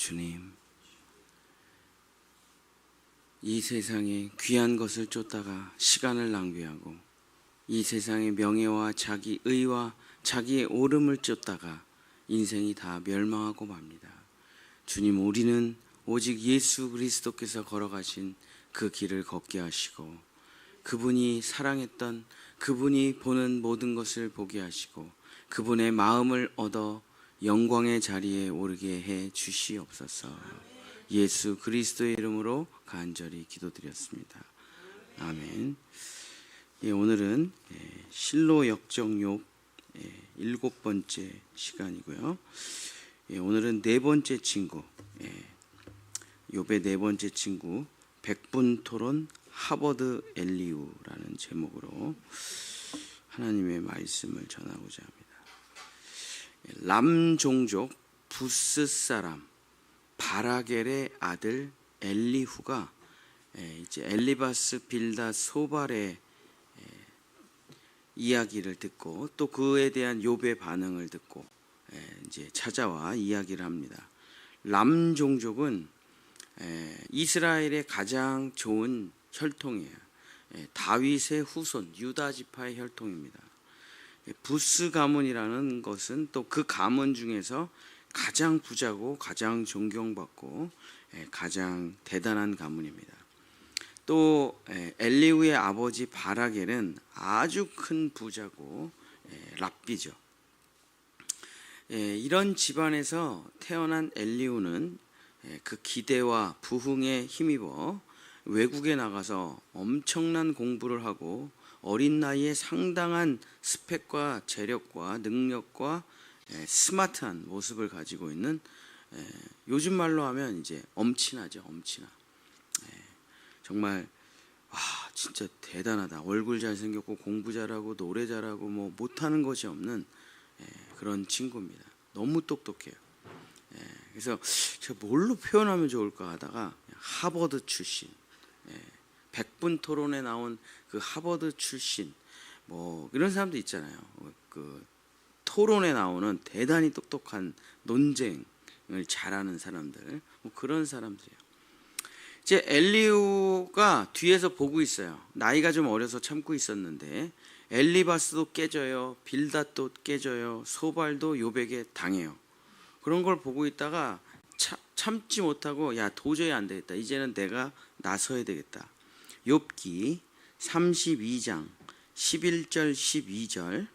주님, 이 세상에 귀한 것을 쫓다가 시간을 낭비하고 이 세상의 명예와 자기 의와 자기의 오름을 쫓다가 인생이 다 멸망하고 맙니다. 주님, 우리는 오직 예수 그리스도께서 걸어가신 그 길을 걷게 하시고 그분이 사랑했던 그분이 보는 모든 것을 보게 하시고 그분의 마음을 얻어 영광의 자리에 오르게 해 주시옵소서. 예수 그리스도의 이름으로 간절히 기도드렸습니다. 아멘. 오늘은 실로 역정욕 7번째 시간이고요. 오늘은 네 번째 친구, 욥의 네 번째 친구, 백분 토론 하버드 엘리후라는 제목으로 하나님의 말씀을 전하고자 합니다. 람 종족 부스 사람 바라겔의 아들 엘리후가 이제 엘리바스 빌다 소발의 이야기를 듣고 또 그에 대한 욥의 반응을 듣고 이제 찾아와 이야기를 합니다. 람 종족은 이스라엘의 가장 좋은 혈통이에요. 다윗의 후손 유다 지파의 혈통입니다. 부스 가문이라는 것은 또 그 가문 중에서 가장 부자고 가장 존경받고 가장 대단한 가문입니다. 또 엘리후의 아버지 바라겔은 아주 큰 부자고 랍비죠. 이런 집안에서 태어난 엘리후는 그 기대와 부흥에 힘입어 외국에 나가서 엄청난 공부를 하고 어린 나이에 상당한 스펙과 재력과 능력과 스마트한 모습을 가지고 있는, 요즘 말로 하면 이제 엄친아죠. 엄친아. 정말 와, 진짜 대단하다. 얼굴 잘생겼고 공부 잘하고 노래 잘하고 뭐 못하는 것이 없는 그런 친구입니다. 너무 똑똑해요. 그래서 제가 뭘로 표현하면 좋을까 하다가 하버드 출신, 백분 토론에 나온 그 하버드 출신, 뭐 이런 사람도 있잖아요. 그 토론에 나오는 대단히 똑똑한 논쟁을 잘하는 사람들, 뭐 그런 사람들이에요. 이제 엘리후가 뒤에서 보고 있어요. 나이가 좀 어려서 참고 있었는데 엘리바스도 깨져요, 빌닷도 깨져요, 소발도 욥에게 당해요. 그런 걸 보고 있다가 참지 못하고 야, 도저히 안 되겠다. 이제는 내가 나서야 되겠다. 욥기 32장 11절 12절.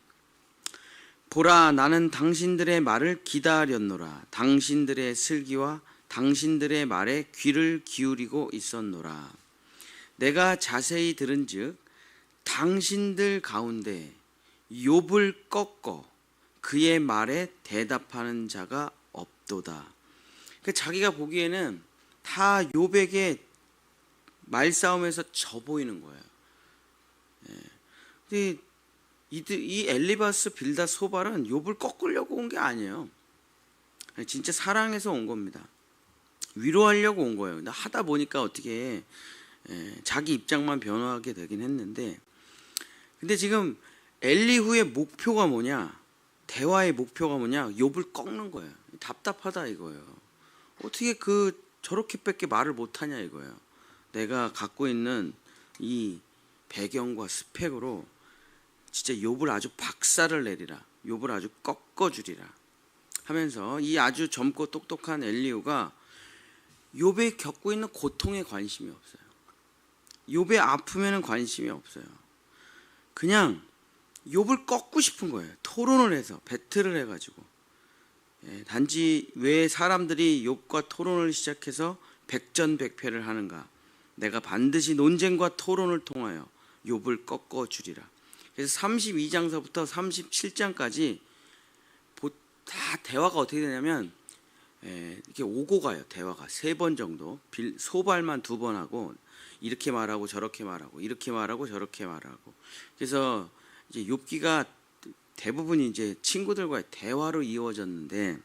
보라, 나는 당신들의 말을 기다렸노라. 당신들의 슬기와 당신들의 말에 귀를 기울이고 있었노라. 내가 자세히 들은즉 당신들 가운데 욥을 꺾어 그의 말에 대답하는 자가 없도다. 그러니까 자기가 보기에는 다 욥에게 말싸움에서 져 보이는 거예요. 근데 이 엘리바스 빌다 소발은 욥을 꺾으려고 온 게 아니에요. 진짜 사랑해서 온 겁니다. 위로하려고 온 거예요. 근데 하다 보니까 어떻게 자기 입장만 변화하게 되긴 했는데, 근데 지금 엘리후의 목표가 뭐냐, 대화의 목표가 뭐냐, 욥을 꺾는 거예요. 답답하다 이거예요. 어떻게 저렇게밖에 말을 못하냐 이거예요. 내가 갖고 있는 이 배경과 스펙으로 진짜 욥을 아주 박살을 내리라, 욥을 아주 꺾어주리라 하면서 이 아주 젊고 똑똑한 엘리후가 욥이 겪고 있는 고통에 관심이 없어요. 욥의 아픔에는 관심이 없어요. 그냥 욥을 꺾고 싶은 거예요. 토론을 해서, 배틀을 해가지고. 단지 왜 사람들이 욥과 토론을 시작해서 백전백패를 하는가? 내가 반드시 논쟁과 토론을 통하여 욥을 꺾어주리라. 그래서 32장서부터 37장까지 다 대화가 어떻게 되냐면 이렇게 오고 가요. 대화가 3번 정도. 소발만 2번 하고 이렇게 말하고 저렇게 말하고 이렇게 말하고 저렇게 말하고. 그래서 이제 욥기가 대부분이 이제 친구들과의 대화로 이루어졌는데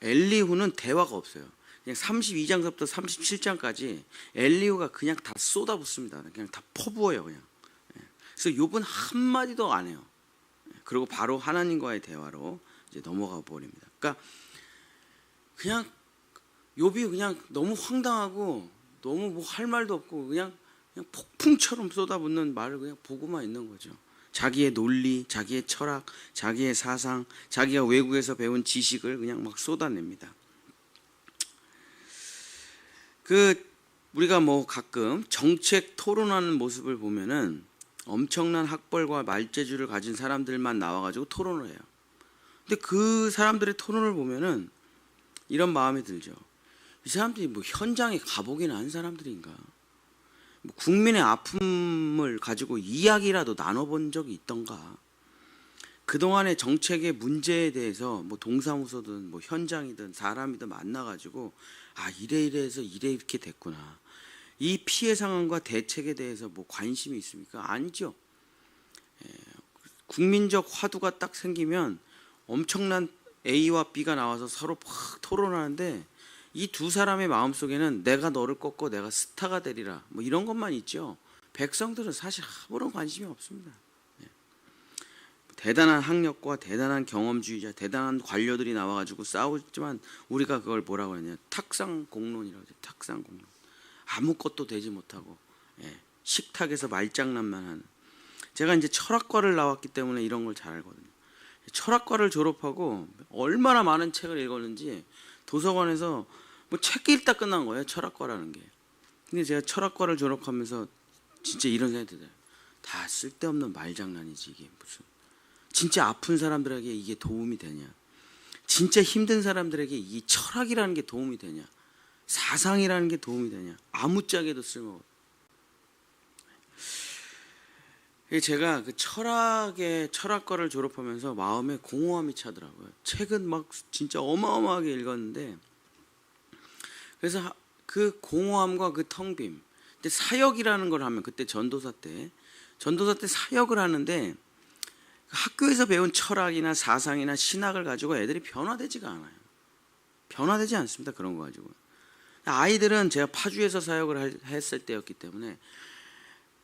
엘리후는 대화가 없어요. 그냥 32장서부터 37장까지 엘리후가 그냥 다 쏟아붓습니다. 그냥 다 퍼부어요, 그냥. 그래서 욥은 한마디도 안 해요. 그리고 바로 하나님과의 대화로 이제 넘어가 버립니다. 그러니까 그냥 욥이 그냥 너무 황당하고 너무 뭐 할 말도 없고 그냥 폭풍처럼 쏟아붓는 말을 그냥 보고만 있는 거죠. 자기의 논리, 자기의 철학, 자기의 사상, 자기가 외국에서 배운 지식을 그냥 막 쏟아냅니다. 우리가 뭐 가끔 정책 토론하는 모습을 보면은 엄청난 학벌과 말재주를 가진 사람들만 나와가지고 토론을 해요. 근데 그 사람들의 토론을 보면은 이런 마음이 들죠. 이 사람들이 뭐 현장에 가보기는 한 사람들인가? 뭐 국민의 아픔을 가지고 이야기라도 나눠본 적이 있던가? 그동안의 정책의 문제에 대해서 뭐 동사무소든 뭐 현장이든 사람이든 만나가지고 이래서 이렇게 됐구나. 이 피해 상황과 대책에 대해서 뭐 관심이 있습니까? 아니죠. 국민적 화두가 딱 생기면 엄청난 A와 B가 나와서 서로 팍 토론하는데 이 두 사람의 마음속에는 내가 너를 꺾고 내가 스타가 되리라 뭐 이런 것만 있죠. 백성들은 사실 아무런 관심이 없습니다. 대단한 학력과 대단한 경험주의자, 대단한 관료들이 나와가지고 싸우지만 우리가 그걸 뭐라고 하냐, 탁상공론이라고 하죠. 탁상공론. 아무것도 되지 못하고 식탁에서 말장난만 하는. 제가 이제 철학과를 나왔기 때문에 이런 걸 잘 알거든요. 철학과를 졸업하고 얼마나 많은 책을 읽었는지 도서관에서 뭐 책 읽다 끝난 거예요. 철학과라는 게. 근데 제가 철학과를 졸업하면서 진짜 이런 생각이 들어요. 다 쓸데없는 말장난이지 이게 무슨. 진짜 아픈 사람들에게 이게 도움이 되냐? 진짜 힘든 사람들에게 이 철학이라는 게 도움이 되냐? 사상이라는 게 도움이 되냐? 아무짝에도 쓸모없어. 제가 그 철학과를 졸업하면서 마음에 공허함이 차더라고요. 책은 막 진짜 어마어마하게 읽었는데, 그래서 그 공허함과 그 텅 빔. 근데 사역이라는 걸 하면 그때 전도사 때 사역을 하는데 학교에서 배운 철학이나 사상이나 신학을 가지고 애들이 변화되지가 않아요. 변화되지 않습니다. 그런 거 가지고. 아이들은 제가 파주에서 사역을 했을 때였기 때문에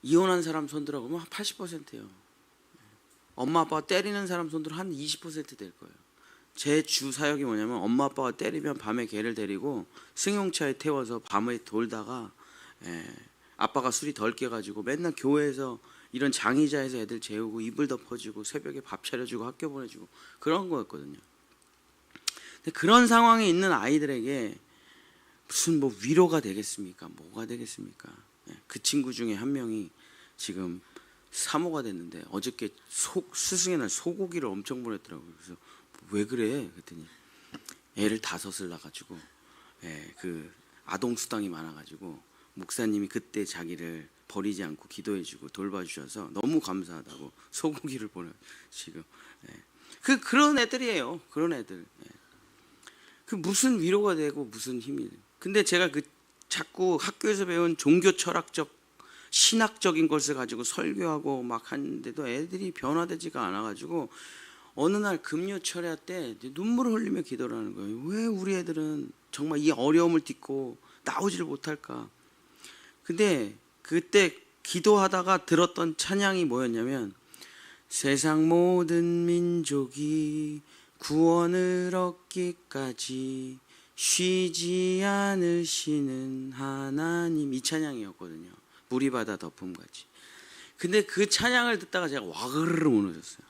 이혼한 사람 손들어 보면 한 80%예요. 엄마 아빠가 때리는 사람 손들어 한 20% 될 거예요. 제 주 사역이 뭐냐면 엄마 아빠가 때리면 밤에 걔를 데리고 승용차에 태워서 밤에 돌다가 아빠가 술이 덜 깨가지고 맨날 교회에서 이런 장의자에서 애들 재우고 이불 덮어주고 새벽에 밥 차려주고 학교 보내주고 그런 거였거든요. 근데 그런 상황에 있는 아이들에게 무슨 뭐 위로가 되겠습니까? 뭐가 되겠습니까? 그 친구 중에 한 명이 지금 사모가 됐는데 어저께 스승의 날 소고기를 엄청 보냈더라고요. 그래서 왜 그래? 그랬더니 애를 5을 낳아가지고 그 아동수당이 많아가지고 목사님이 그때 자기를 버리지 않고 기도해주고 돌봐주셔서 너무 감사하다고 소고기를 보내 지금. 그런 애들이에요. 그런 애들. 그 무슨 위로가 되고 무슨 힘이. 근데 제가 그 자꾸 학교에서 배운 종교 철학적 신학적인 것을 가지고 설교하고 막 하는데도 애들이 변화되지가 않아가지고 어느 날 금요 철야 때 눈물을 흘리며 기도를 하는 거예요. 왜 우리 애들은 정말 이 어려움을 딛고 나오지를 못할까? 근데 그때 기도하다가 들었던 찬양이 뭐였냐면 세상 모든 민족이 구원을 얻기까지 쉬지 않으시는 하나님, 이 찬양이었거든요. 물이 바다 덮음같이. 근데 그 찬양을 듣다가 제가 와그르르 무너졌어요.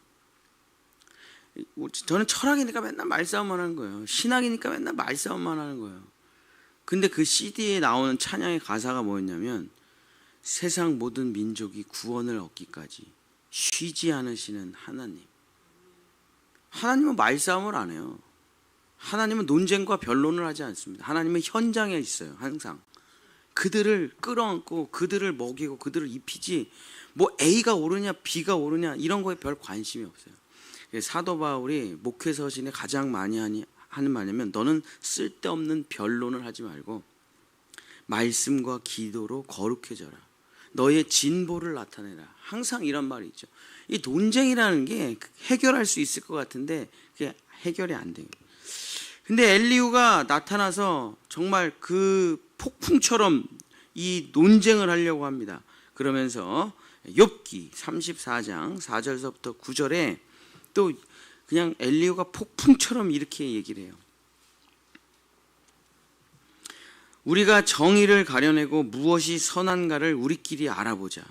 저는 철학이니까 맨날 말싸움만 하는 거예요. 신학이니까 맨날 말싸움만 하는 거예요. 근데 그 CD에 나오는 찬양의 가사가 뭐였냐면 세상 모든 민족이 구원을 얻기까지 쉬지 않으시는 하나님. 하나님은 말싸움을 안 해요. 하나님은 논쟁과 변론을 하지 않습니다. 하나님은 현장에 있어요. 항상 그들을 끌어안고 그들을 먹이고 그들을 입히지 뭐 A가 옳으냐 B가 옳으냐 이런 거에 별 관심이 없어요. 사도 바울이 목회 서신에 가장 많이 하는 말이냐면 너는 쓸데없는 변론을 하지 말고 말씀과 기도로 거룩해져라. 너의 진보를 나타내라. 항상 이런 말이 있죠. 이 논쟁이라는 게 해결할 수 있을 것 같은데 그게 해결이 안 돼요. 근데 엘리후가 나타나서 정말 그 폭풍처럼 이 논쟁을 하려고 합니다. 그러면서 욥기 34장 4절서부터 9절에 또 그냥 엘리후가 폭풍처럼 이렇게 얘기를 해요. 우리가 정의를 가려내고 무엇이 선한가를 우리끼리 알아보자.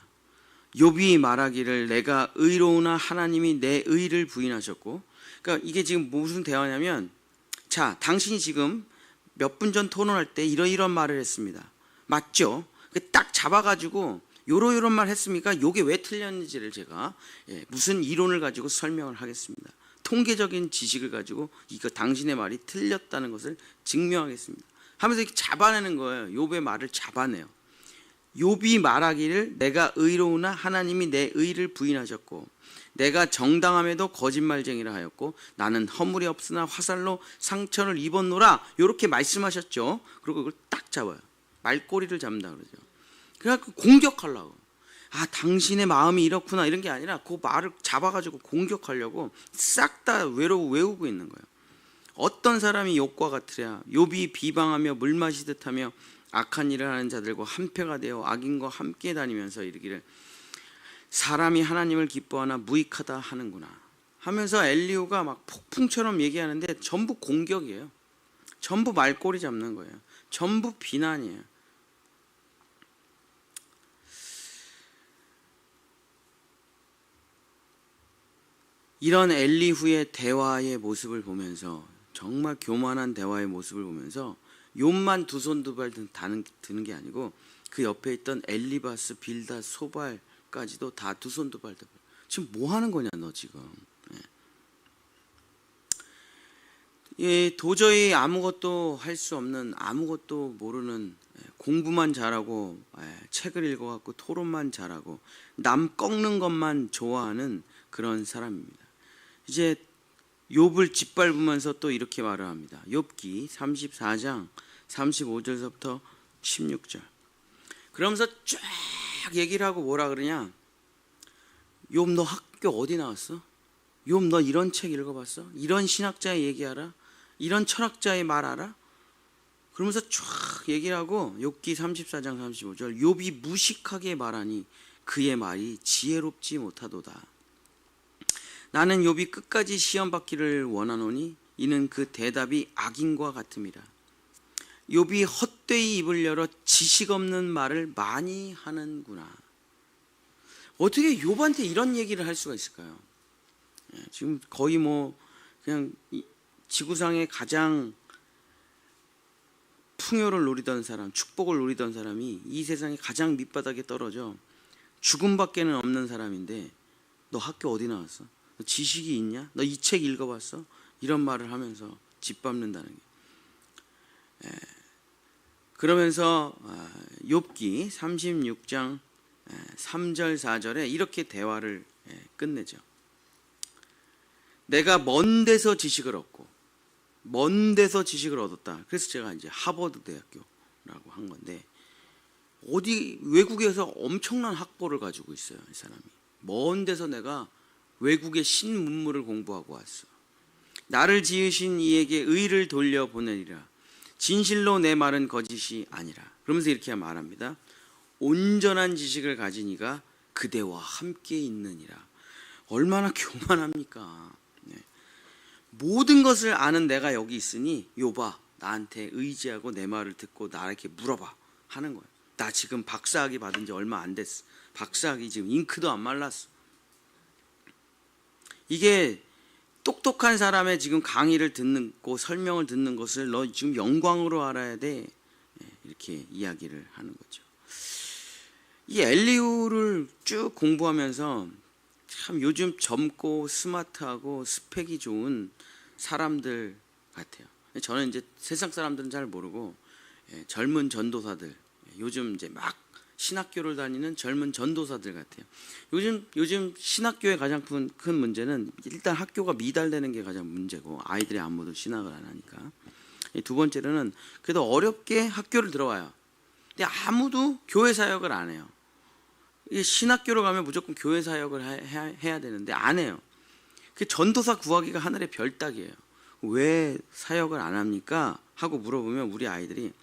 욥이 말하기를 내가 의로우나 하나님이 내 의를 부인하셨고, 그러니까 이게 지금 무슨 대화냐면, 자, 당신이 지금 몇 분 전 토론할 때 이런 말을 했습니다. 맞죠? 딱 잡아가지고 요런 말 했습니까? 요게 왜 틀렸는지를 제가 무슨 이론을 가지고 설명을 하겠습니다. 통계적인 지식을 가지고 이거 당신의 말이 틀렸다는 것을 증명하겠습니다. 하면서 이렇게 잡아내는 거예요. 욥의 말을 잡아내요. 욥이 말하기를 내가 의로우나 하나님이 내 의를 부인하셨고 내가 정당함에도 거짓말쟁이라 하였고 나는 허물이 없으나 화살로 상처를 입었노라, 이렇게 말씀하셨죠. 그리고 그걸 딱 잡아요. 말꼬리를 잡는다 그러죠. 그래갖고 공격하려고, 아 당신의 마음이 이렇구나 이런 게 아니라 그 말을 잡아가지고 공격하려고 싹 다 외우고 있는 거예요. 어떤 사람이 욥과 같으랴. 욥이 비방하며 물 마시듯 하며 악한 일을 하는 자들과 한패가 되어 악인과 함께 다니면서 이르기를 사람이 하나님을 기뻐하나 무익하다 하는구나 하면서 엘리후가 막 폭풍처럼 얘기하는데 전부 공격이에요. 전부 말꼬리 잡는 거예요. 전부 비난이에요. 이런 엘리후의 대화의 모습을 보면서, 정말 교만한 대화의 모습을 보면서 욥만 두 손 두 발 드는 게 아니고 그 옆에 있던 엘리바스, 빌닷, 소발까지도 다 두 손 두 발 드. 지금 뭐 하는 거냐 너 지금. 도저히 아무것도 할 수 없는, 아무것도 모르는, 공부만 잘하고 책을 읽어갖고 토론만 잘하고 남 꺾는 것만 좋아하는 그런 사람입니다. 이제 욥을 짓밟으면서 또 이렇게 말을 합니다. 욥기 34장 35절서부터 16절. 그러면서 쫙 얘기를 하고 뭐라 그러냐. 욥 너 학교 어디 나왔어? 욥 너 이런 책 읽어봤어? 이런 신학자의 얘기 알아? 이런 철학자의 말 알아? 그러면서 쫙 얘기를 하고 욥기 34장 35절 욥이 무식하게 말하니 그의 말이 지혜롭지 못하도다. 나는 욥이 끝까지 시험 받기를 원하노니 이는 그 대답이 악인과 같음이라. 욥이 헛되이 입을 열어 지식 없는 말을 많이 하는구나. 어떻게 욥한테 이런 얘기를 할 수가 있을까요? 지금 거의 뭐 그냥 지구상의 가장 풍요를 누리던 사람, 축복을 누리던 사람이 이 세상의 가장 밑바닥에 떨어져 죽음밖에는 없는 사람인데 너 학교 어디 나왔어? 너 지식이 있냐? 너 이 책 읽어봤어? 이런 말을 하면서 짓밟는다는 게. 그러면서 욥기 36장 3절 4절에 이렇게 대화를 끝내죠. 내가 먼 데서 지식을 얻고 먼 데서 지식을 얻었다. 그래서 제가 이제 하버드 대학교라고 한 건데, 어디 외국에서 엄청난 학벌을 가지고 있어요. 이 사람이 먼 데서 내가 외국의 신문물을 공부하고 왔어. 나를 지으신 이에게 의를 돌려보내리라. 진실로 내 말은 거짓이 아니라. 그러면서 이렇게 말합니다. 온전한 지식을 가진 이가 그대와 함께 있느니라. 얼마나 교만합니까? 모든 것을 아는 내가 여기 있으니 욥아 나한테 의지하고 내 말을 듣고 나에게 물어봐 하는 거예요. 나 지금 박사학위 받은 지 얼마 안 됐어. 박사학위 지금 잉크도 안 말랐어. 이게 똑똑한 사람의 지금 강의를 듣는 거, 설명을 듣는 것을 너 지금 영광으로 알아야 돼. 이렇게 이야기를 하는 거죠. 이 엘리후를 쭉 공부하면서 참 요즘 젊고 스마트하고 스펙이 좋은 사람들 같아요. 저는 이제 세상 사람들은 잘 모르고 젊은 전도사들, 요즘 이제 막 신학교를 다니는 젊은 전도사들 같아요. 요즘 신학교의 가장 큰 문제는 일단 학교가 미달되는 게 가장 문제고, 아이들이 아무도 신학을 안 하니까. 두 번째로는 그래도 어렵게 학교를 들어와요. 근데 아무도 교회 사역을 안 해요. 신학교로 가면 무조건 교회 사역을 해야 되는데 안 해요. 그 전도사 구하기가 하늘의 별따기예요. 왜 사역을 안 합니까? 하고 물어보면 우리 아이들이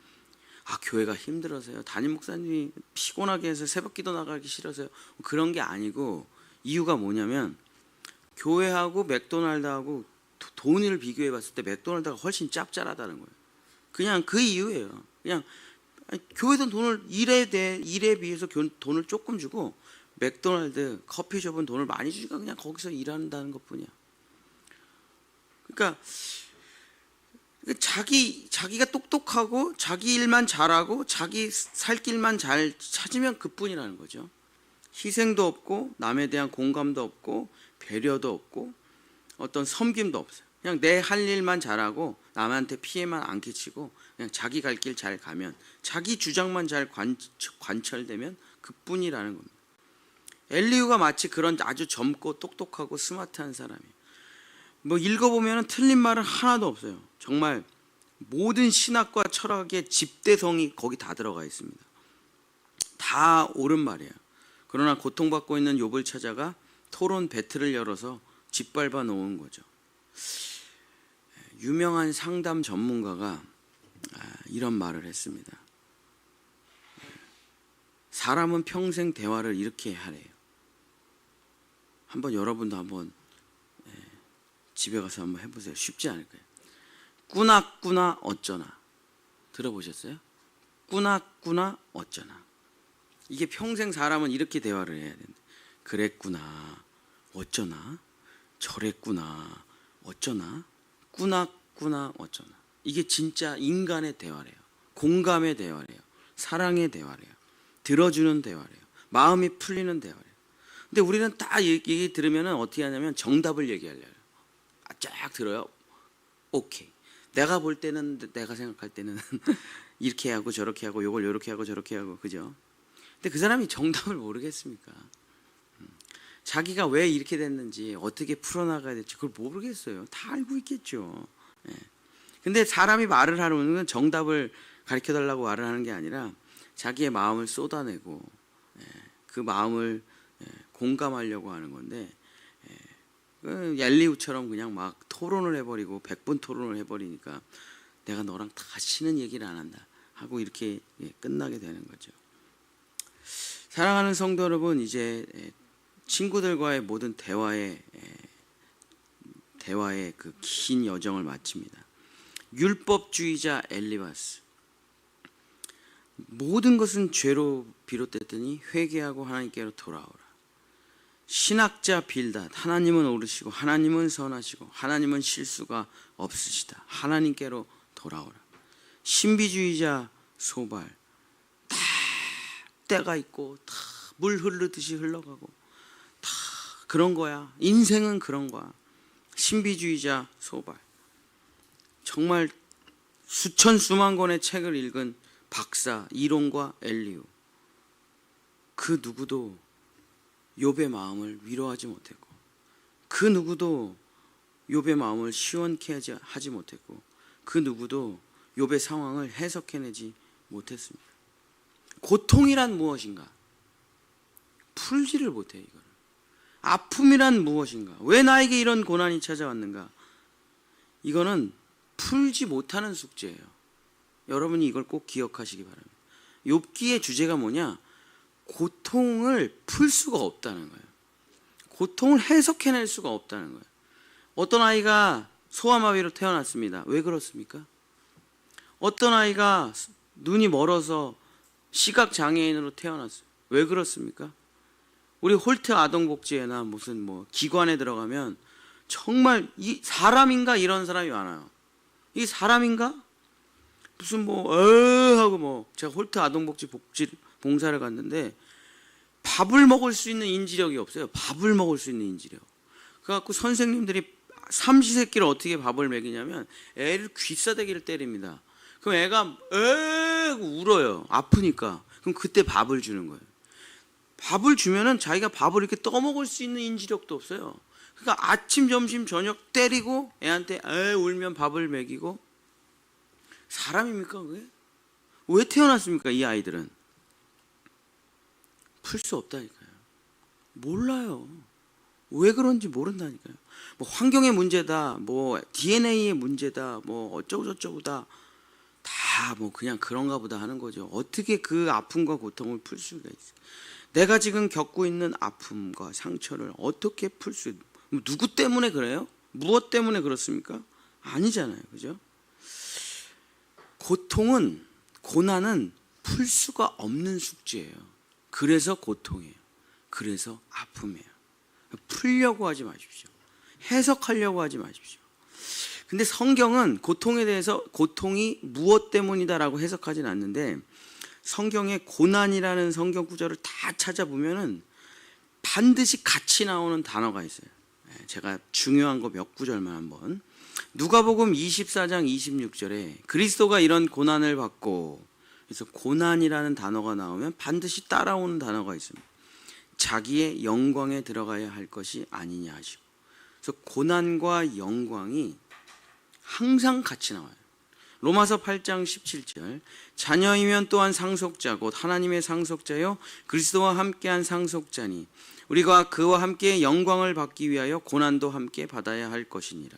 교회가 힘들어서요. 담임 목사님이 피곤하게 해서 새벽기도 나가기 싫어서요. 그런 게 아니고, 이유가 뭐냐면 교회하고 맥도날드하고 돈을 비교해 봤을 때 맥도날드가 훨씬 짭짤하다는 거예요. 그냥 그 이유예요. 그냥 아니, 교회도 돈을 일에 비해서 돈을 조금 주고 맥도날드, 커피숍은 돈을 많이 주니까 그냥 거기서 일한다는 것뿐이야. 그러니까 자기가 똑똑하고 자기 일만 잘하고 자기 살 길만 잘 찾으면 그뿐이라는 거죠. 희생도 없고 남에 대한 공감도 없고 배려도 없고 어떤 섬김도 없어요. 그냥 내 할 일만 잘하고 남한테 피해만 안 끼치고 그냥 자기 갈 길 잘 가면, 자기 주장만 잘 관철되면 그뿐이라는 겁니다. 엘리후가 마치 그런 아주 젊고 똑똑하고 스마트한 사람이에요. 뭐 읽어보면 틀린 말은 하나도 없어요. 정말 모든 신학과 철학의 집대성이 거기 다 들어가 있습니다. 다 옳은 말이에요. 그러나 고통받고 있는 욥을 찾아가 토론 배틀을 열어서 짓밟아 놓은 거죠. 유명한 상담 전문가가 이런 말을 했습니다. 사람은 평생 대화를 이렇게 하래요. 한번 여러분도 한번 집에 가서 한번 해보세요. 쉽지 않을 거예요. 꾸나꾸나 어쩌나. 들어보셨어요? 꾸나꾸나 어쩌나. 이게 평생 사람은 이렇게 대화를 해야 된다. 그랬구나 어쩌나, 저랬구나 어쩌나, 꾸나꾸나 어쩌나. 이게 진짜 인간의 대화래요. 공감의 대화래요. 사랑의 대화래요. 들어주는 대화래요. 마음이 풀리는 대화래요. 근데 우리는 다 얘기 들으면 어떻게 하냐면 정답을 얘기하려고. 쫙 들어요. 오케이. 내가 볼 때는, 내가 생각할 때는 이렇게 하고 저렇게 하고 요걸 요렇게 하고 저렇게 하고, 그죠? 근데 그 사람이 정답을 모르겠습니까? 자기가 왜 이렇게 됐는지 어떻게 풀어나가야 될지 그걸 모르겠어요. 다 알고 있겠죠. 근데 사람이 말을 하는 건 정답을 가르쳐달라고 말을 하는 게 아니라 자기의 마음을 쏟아내고 그 마음을 공감하려고 하는 건데, 엘리후처럼 그냥 막 토론을 해버리고 100분 토론을 해버리니까 내가 너랑 다시는 얘기를 안 한다 하고 이렇게 끝나게 되는 거죠. 사랑하는 성도 여러분, 이제 친구들과의 모든 대화의 그 긴 여정을 마칩니다. 율법주의자 엘리바스. 모든 것은 죄로 비롯됐더니 회개하고 하나님께로 돌아오라. 신학자 빌닷. 하나님은 옳으시고 하나님은 선하시고 하나님은 실수가 없으시다. 하나님께로 돌아오라. 신비주의자 소발. 다 때가 있고 다 물 흐르듯이 흘러가고 다 그런 거야. 인생은 그런 거야. 신비주의자 소발. 정말 수천 수만 권의 책을 읽은 박사 이론과 엘리후. 그 누구도 욥의 마음을 위로하지 못했고, 그 누구도 욥의 마음을 시원케 하지 못했고, 그 누구도 욥의 상황을 해석해내지 못했습니다. 고통이란 무엇인가? 풀지를 못해. 이거를. 아픔이란 무엇인가? 왜 나에게 이런 고난이 찾아왔는가? 이거는 풀지 못하는 숙제예요. 여러분이 이걸 꼭 기억하시기 바랍니다. 욥기의 주제가 뭐냐? 고통을 풀 수가 없다는 거예요. 고통을 해석해낼 수가 없다는 거예요. 어떤 아이가 소아마비로 태어났습니다. 왜 그렇습니까? 어떤 아이가 눈이 멀어서 시각장애인으로 태어났어요. 왜 그렇습니까? 우리 홀트 아동복지회나 무슨 뭐 기관에 들어가면 정말 이 사람인가 이런 사람이 많아요. 이 사람인가? 무슨 뭐 하고 뭐 제가 홀트 아동복지 봉사를 갔는데 밥을 먹을 수 있는 인지력이 없어요. 밥을 먹을 수 있는 인지력. 그래갖고 선생님들이 삼시세끼를 어떻게 밥을 먹이냐면 애를 귀싸대기를 때립니다. 그럼 애가 울어요. 아프니까. 그럼 그때 밥을 주는 거예요. 밥을 주면은 자기가 밥을 이렇게 떠먹을 수 있는 인지력도 없어요. 그러니까 아침, 점심, 저녁 때리고 애한테 울면 밥을 먹이고. 사람입니까 그게? 왜 태어났습니까 이 아이들은? 풀 수 없다니까요. 몰라요. 왜 그런지 모른다니까요. 뭐 환경의 문제다, 뭐 DNA의 문제다, 뭐 어쩌고 저쩌고다, 다 뭐 그냥 그런가 보다 하는 거죠. 어떻게 그 아픔과 고통을 풀 수가 있어요? 내가 지금 겪고 있는 아픔과 상처를 어떻게 풀 수 있어요? 누구 때문에 그래요? 무엇 때문에 그렇습니까? 아니잖아요. 그죠? 고난은 풀 수가 없는 숙제예요. 그래서 고통이에요. 그래서 아픔이에요. 풀려고 하지 마십시오. 해석하려고 하지 마십시오. 근데 성경은 고통에 대해서 고통이 무엇 때문이다라고 해석하진 않는데, 성경에 고난이라는 성경 구절을 다 찾아보면은 반드시 같이 나오는 단어가 있어요. 제가 중요한 거 몇 구절만 한번. 누가복음 24장 26절에 그리스도가 이런 고난을 받고, 그래서 고난이라는 단어가 나오면 반드시 따라오는 단어가 있습니다. 자기의 영광에 들어가야 할 것이 아니냐 하시고. 그래서 고난과 영광이 항상 같이 나와요. 로마서 8장 17절, 자녀이면 또한 상속자 곧 하나님의 상속자요 그리스도와 함께한 상속자니 우리가 그와 함께 영광을 받기 위하여 고난도 함께 받아야 할 것이니라.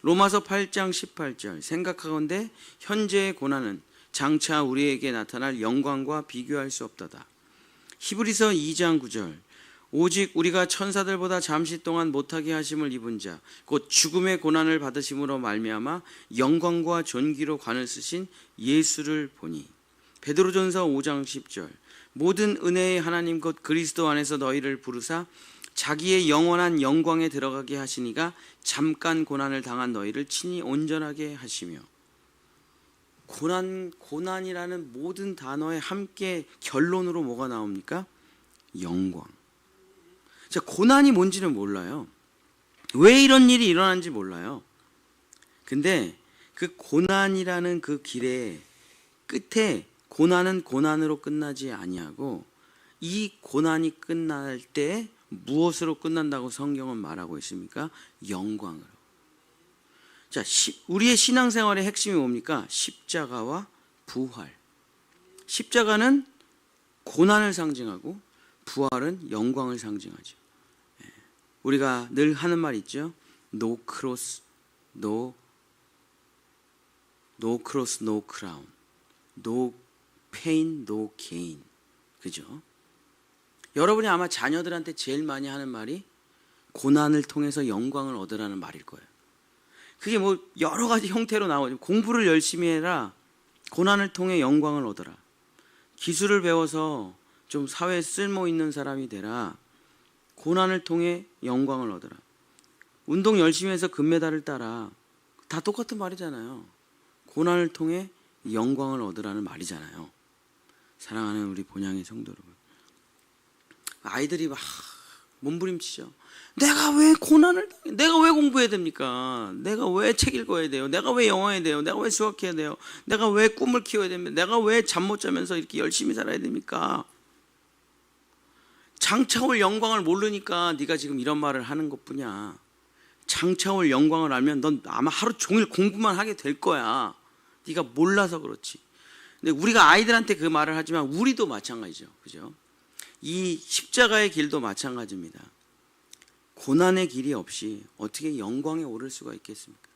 로마서 8장 18절, 생각하건대 현재의 고난은 장차 우리에게 나타날 영광과 비교할 수 없다다. 히브리서 2장 9절, 오직 우리가 천사들보다 잠시 동안 못하게 하심을 입은 자 곧 죽음의 고난을 받으심으로 말미암아 영광과 존귀로 관을 쓰신 예수를 보니. 베드로전서 5장 10절, 모든 은혜의 하나님 곧 그리스도 안에서 너희를 부르사 자기의 영원한 영광에 들어가게 하시니가 잠깐 고난을 당한 너희를 친히 온전하게 하시며. 고난이라는 모든 단어에 함께 결론으로 뭐가 나옵니까? 영광. 자, 고난이 뭔지는 몰라요. 왜 이런 일이 일어난지 몰라요. 근데 그 고난이라는 그 길의 끝에 고난은 고난으로 끝나지 아니하고, 이 고난이 끝날 때 무엇으로 끝난다고 성경은 말하고 있습니까? 영광으로. 자, 우리의 신앙생활의 핵심이 뭡니까? 십자가와 부활. 십자가는 고난을 상징하고 부활은 영광을 상징하죠. 우리가 늘 하는 말 있죠. No cross, no cross, no crown. No pain, no gain. 그죠? 여러분이 아마 자녀들한테 제일 많이 하는 말이 고난을 통해서 영광을 얻으라는 말일 거예요. 그게 뭐 여러 가지 형태로 나오죠. 공부를 열심히 해라. 고난을 통해 영광을 얻어라. 기술을 배워서 좀 사회에 쓸모 있는 사람이 되라. 고난을 통해 영광을 얻어라. 운동 열심히 해서 금메달을 따라. 다 똑같은 말이잖아요. 고난을 통해 영광을 얻으라는 말이잖아요. 사랑하는 우리 본향의 성도 여러분, 아이들이 막 몸부림치죠. 내가 왜 고난을 당해? 내가 왜 공부해야 됩니까? 내가 왜 책 읽어야 돼요? 내가 왜 영어 해야 돼요? 내가 왜 수학해야 돼요? 내가 왜 꿈을 키워야 됩니까? 내가 왜 잠 못 자면서 이렇게 열심히 살아야 됩니까? 장차 올 영광을 모르니까 네가 지금 이런 말을 하는 것뿐이야. 장차 올 영광을 알면 넌 아마 하루 종일 공부만 하게 될 거야. 네가 몰라서 그렇지. 근데 우리가 아이들한테 그 말을 하지만 우리도 마찬가지죠. 그죠? 이 십자가의 길도 마찬가지입니다. 고난의 길이 없이 어떻게 영광에 오를 수가 있겠습니까?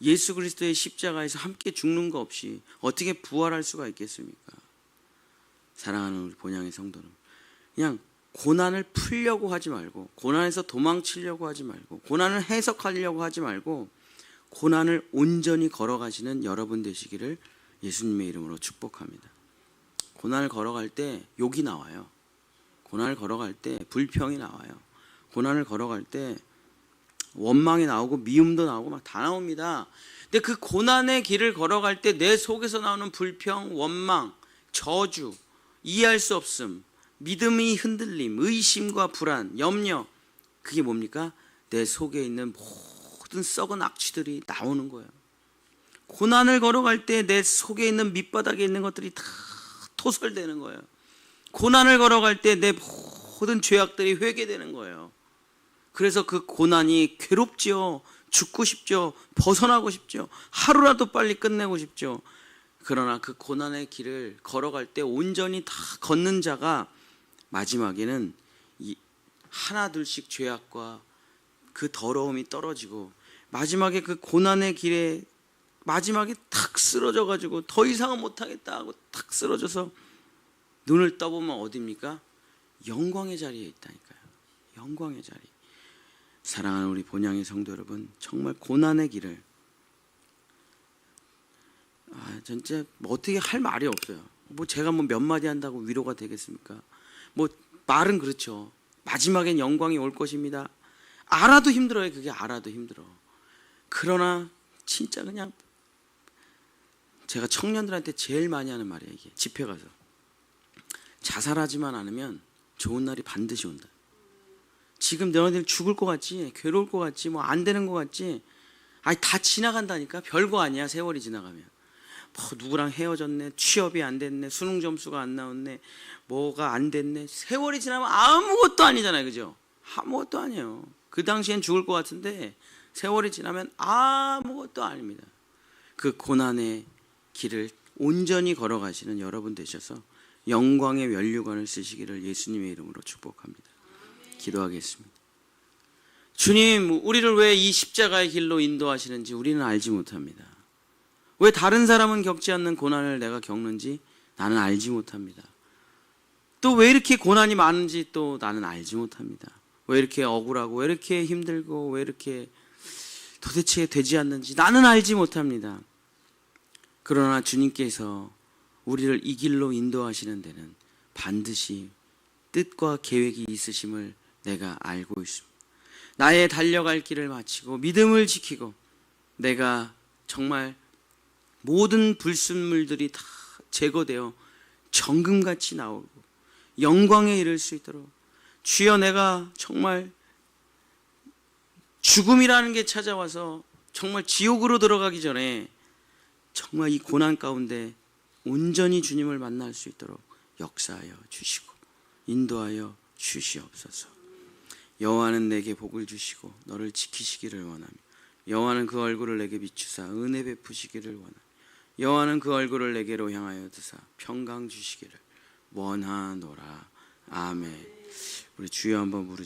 예수 그리스도의 십자가에서 함께 죽는 거 없이 어떻게 부활할 수가 있겠습니까? 사랑하는 우리 본향의 성도는 그냥 고난을 풀려고 하지 말고, 고난에서 도망치려고 하지 말고, 고난을 해석하려고 하지 말고, 고난을 온전히 걸어가시는 여러분 되시기를 예수님의 이름으로 축복합니다. 고난을 걸어갈 때 욕이 나와요. 고난을 걸어갈 때 불평이 나와요. 고난을 걸어갈 때 원망이 나오고 미움도 나오고 막 다 나옵니다. 근데 그 고난의 길을 걸어갈 때 내 속에서 나오는 불평, 원망, 저주, 이해할 수 없음, 믿음이 흔들림, 의심과 불안, 염려, 그게 뭡니까? 내 속에 있는 모든 썩은 악취들이 나오는 거예요. 고난을 걸어갈 때 내 속에 있는 밑바닥에 있는 것들이 다 토설되는 거예요. 고난을 걸어갈 때 내 모든 죄악들이 회개되는 거예요. 그래서 그 고난이 괴롭지요. 죽고 싶죠. 벗어나고 싶죠. 하루라도 빨리 끝내고 싶죠. 그러나 그 고난의 길을 걸어갈 때 온전히 다 걷는 자가 마지막에는 하나둘씩 죄악과 그 더러움이 떨어지고, 마지막에 그 고난의 길에 마지막에 탁 쓰러져 가지고 더 이상은 못하겠다 하고 탁 쓰러져서 눈을 떠보면 어디입니까? 영광의 자리에 있다니까요. 영광의 자리. 사랑하는 우리 본향의 성도 여러분, 정말 고난의 길을 진짜 뭐 어떻게 할 말이 없어요. 뭐 제가 뭐 몇 마디 한다고 위로가 되겠습니까? 뭐 말은 그렇죠. 마지막엔 영광이 올 것입니다. 알아도 힘들어요. 그게 알아도 힘들어. 그러나 진짜 그냥 제가 청년들한테 제일 많이 하는 말이에요. 이게 집회 가서 자살하지만 않으면 좋은 날이 반드시 온다. 지금 너희들 죽을 것 같지, 괴로울 것 같지, 뭐 안 되는 것 같지, 아니 다 지나간다니까. 별거 아니야. 세월이 지나가면 뭐 누구랑 헤어졌네, 취업이 안 됐네, 수능 점수가 안 나왔네, 뭐가 안 됐네. 세월이 지나면 아무것도 아니잖아요, 그죠? 아무것도 아니에요. 그 당시엔 죽을 것 같은데 세월이 지나면 아무것도 아닙니다. 그 고난의 길을 온전히 걸어가시는 여러분 되셔서 영광의 면류관을 쓰시기를 예수님의 이름으로 축복합니다. 기도하겠습니다. 주님, 우리를 왜 이 십자가의 길로 인도하시는지 우리는 알지 못합니다. 왜 다른 사람은 겪지 않는 고난을 내가 겪는지 나는 알지 못합니다. 또 왜 이렇게 고난이 많은지 또 나는 알지 못합니다. 왜 이렇게 억울하고 왜 이렇게 힘들고 왜 이렇게 도대체 되지 않는지 나는 알지 못합니다. 그러나 주님께서 우리를 이 길로 인도하시는 데는 반드시 뜻과 계획이 있으심을 내가 알고 있습니다. 나의 달려갈 길을 마치고 믿음을 지키고 내가 정말 모든 불순물들이 다 제거되어 정금같이 나오고 영광에 이를 수 있도록 주여, 내가 정말 죽음이라는 게 찾아와서 정말 지옥으로 들어가기 전에 정말 이 고난 가운데 온전히 주님을 만날 수 있도록 역사하여 주시고 인도하여 주시옵소서. 여호와는 내게 복을 주시고 너를 지키시기를 원하며 여호와는 그 얼굴을 내게 비추사 은혜 베푸시기를 원하며 여호와는 그 얼굴을 내게로 향하여 드사 평강 주시기를 원하노라. 아멘. 우리 주여 한번 부르시죠.